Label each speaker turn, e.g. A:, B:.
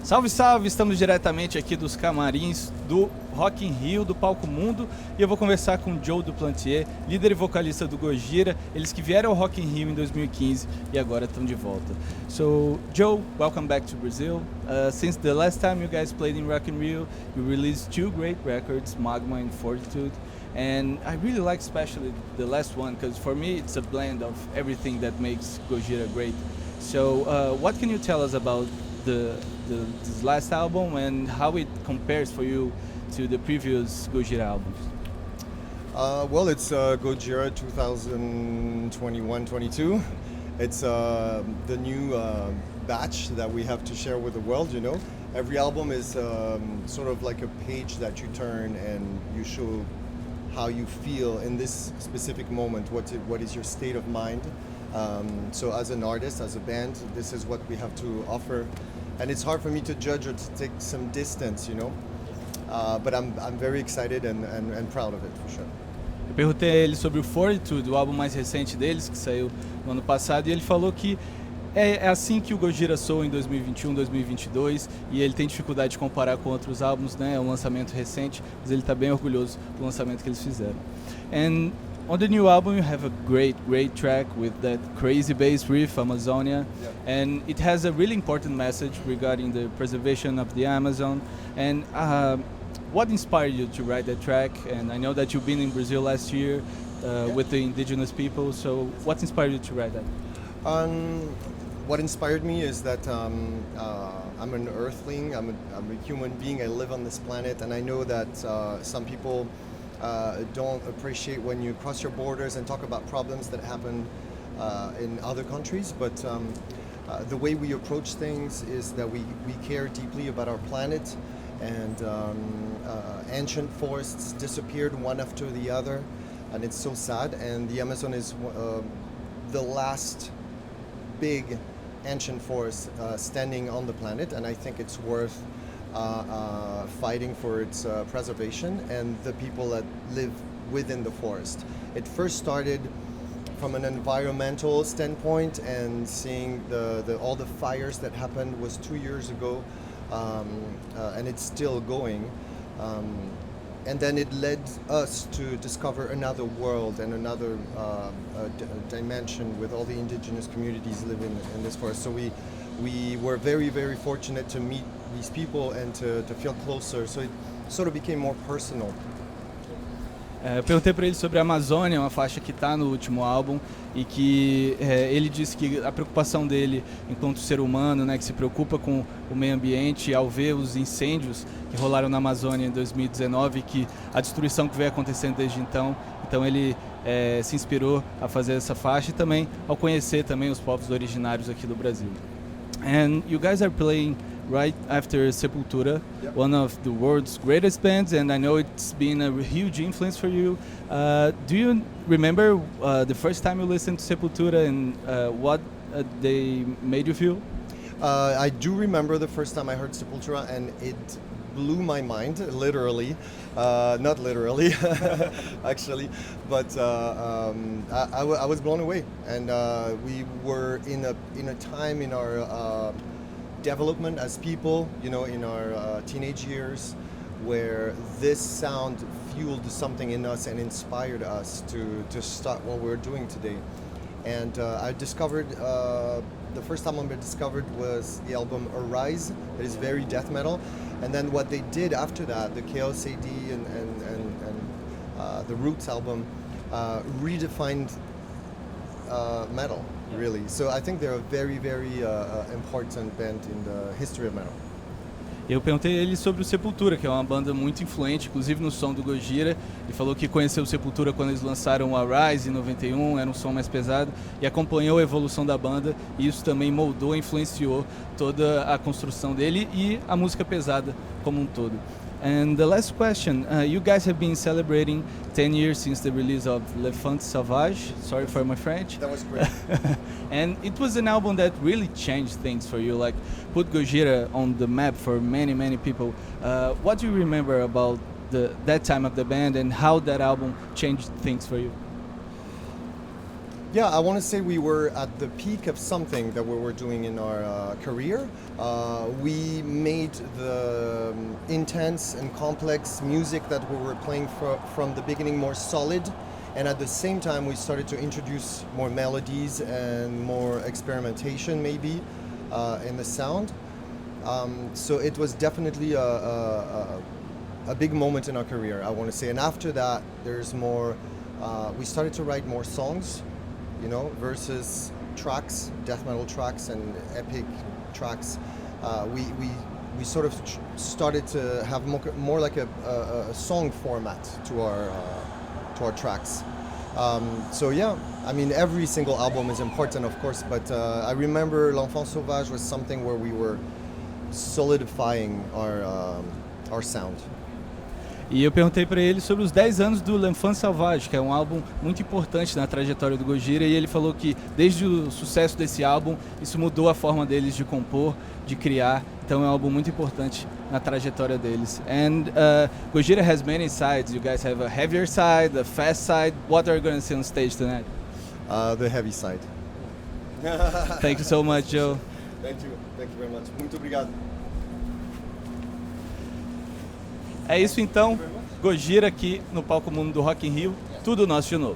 A: Salve, salve! Estamos diretamente aqui dos camarins do Rock in Rio, do Palco Mundo, e eu vou conversar com Joe Duplantier, líder e vocalista do Gojira, eles que vieram ao Rock in Rio em 2015 e agora estão de volta. So, Joe, welcome back to Brazil. Since the last time you guys played in Rock in Rio, you released two great records, Magma and Fortitude, and I really like especially the last one, because for me it's a blend of everything that makes Gojira great. So, what can you tell us about this last album and how it compares for you to the previous Gojira albums?
B: Well, it's Gojira 2021-22. It's the new batch that we have to share with the world, you know. Every album is sort of like a page that you turn and you show how you feel in this specific moment, what is your state of mind. So as an artist, as a band, this is what we have to offer. And it's hard for me to judge or to take some distance, you know. But I'm very excited and proud of it, for sure.
A: Eu perguntei a ele sobre o Fortitude, o álbum mais recente deles, que saiu no ano passado, e ele falou que é assim que o Gojira soa em 2021, 2022, e ele tem dificuldade de comparar com outros álbuns, né? É um lançamento recente, mas ele está bem orgulhoso do lançamento que eles fizeram. And on the new album, you have a great track with that crazy bass riff, Amazonia, and it has a really important message regarding the preservation of the Amazon. And what inspired you to write that track? And I know that you've been in Brazil last year with the indigenous people, so what inspired you to write that?
B: What inspired me is that I'm an earthling, I'm a human being, I live on this planet, and I know that some people don't appreciate when you cross your borders and talk about problems that happen in other countries, but the way we approach things is that we care deeply about our planet, and ancient forests disappeared one after the other, and it's so sad, and the Amazon is the last big ancient forest standing on the planet, and I think it's worth fighting for its preservation and the people that live within the forest. It first started from an environmental standpoint, and seeing all the fires that happened was 2 years ago, and it's still going. And then it led us to discover another world and another dimension with all the indigenous communities living in this forest. So we were very, very fortunate to meet these people and to feel closer. So it sort of became more personal.
A: Eu perguntei para ele sobre a Amazônia, uma faixa que está no último álbum, e que ele disse que a preocupação dele enquanto ser humano, né, que se preocupa com o meio ambiente, ao ver os incêndios que rolaram na Amazônia em 2019, que a destruição que vem acontecendo desde então ele se inspirou a fazer essa faixa, e também ao conhecer também os povos originários aqui do Brasil. And you guys are playing right after Sepultura, one of the world's greatest bands, and I know it's been a huge influence for you. Do you remember the first time you listened to Sepultura and what they made you feel?
B: I do remember the first time I heard Sepultura, and it blew my mind, literally. Not literally, actually, but I was blown away. And we were in a time in our development as people, you know, in our teenage years, where this sound fueled something in us and inspired us to start what we're doing today. And I discovered, the first album I discovered was the album Arise, that is very death metal. And then what they did after that, the Chaos AD and the Roots album, redefined metal, really. So I think they're a very, very important band in the history of metal.
A: Eu perguntei a ele sobre o Sepultura, que é uma banda muito influente, inclusive no som do Gojira. Ele falou que conheceu o Sepultura quando eles lançaram o Arise em 91, era um som mais pesado, e acompanhou a evolução da banda, e isso também moldou, influenciou toda a construção dele e a música pesada como um todo. And the last question, you guys have been celebrating 10 years since the release of L'Enfant Sauvage, sorry for my French.
B: That was great.
A: And it was an album that really changed things for you, like put Gojira on the map for many, many people. What do you remember about that time of the band and how that album changed things for you?
B: Yeah, I want to say we were at the peak of something that we were doing in our career. We made the intense and complex music that we were playing from the beginning more solid, and at the same time we started to introduce more melodies and more experimentation maybe in the sound. So it was definitely a big moment in our career, I want to say. And after that, there's more. We started to write more songs, you know, versus tracks, death metal tracks and epic tracks. We sort of started to have more like a song format to our tracks. So yeah, I mean every single album is important, of course, but I remember L'Enfant Sauvage was something where we were solidifying our sound.
A: E eu perguntei para ele sobre os 10 anos do L'Enfant Sauvage, que é um álbum muito importante na trajetória do Gojira, e ele falou que desde o sucesso desse álbum, isso mudou a forma deles de compor, de criar, então é um álbum muito importante na trajetória deles. And Gojira has many sides. You guys have a heavier side, a fast side. What are you going to see on stage tonight?
B: The heavy side.
A: Thank you so much, Joe.
B: Thank you very much. Muito obrigado.
A: É isso então, Gojira aqui no Palco Mundo do Rock in Rio, tudo nosso de novo.